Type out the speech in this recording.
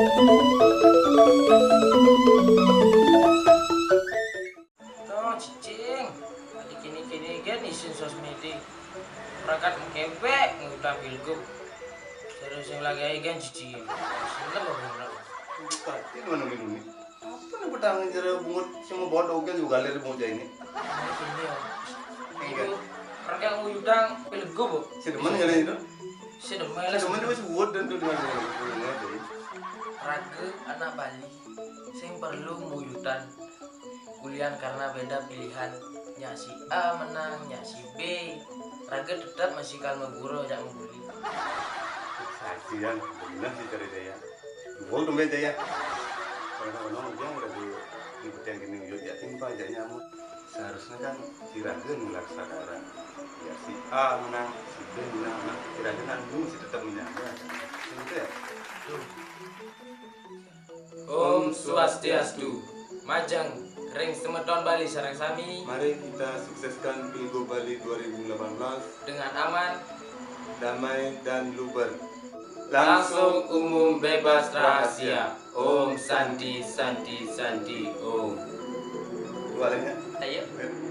Toh cicing, lagi kini kan isin sosmedi. Perangkat mengkempek ngutang pilgub. Terus yang lagi aja kan cicing. Seneng banget. Pati mana minum ni? Apa nak petang jera bungut semua bodoh kan juga galer mau ini. Ini ya. Enggak. Itu perangkat ngutang pilgub. Sedeman jalan itu. Sedemen lah. Sedeman itu masih buat dan tuh dengan aja. Raga anak Bali. Sing perlu nguyutan. Kuliah karena beda pilihan. Nya si A menang, nya si B. Raga tetap masih kalma guru jak membuli. Saksian, benar sih cari daya. Gol tuh ya. Kadang-kadang dia nggak di yang gini yuk ya timpa aja nyamuk. Seharusnya kan si Raga melaksanakan. Ya si A menang, si B menang, nah, si Raga kan masih tetap menjaga. Gitu ya. Om Swastiastu. Majang ring semeton Bali sareng sami Mari kita sukseskan Pilgub Bali 2018 dengan aman, damai dan luber. langsung umum bebas rahasia. Om Santi Santi Santi Om. Dua lainnya. Ayo.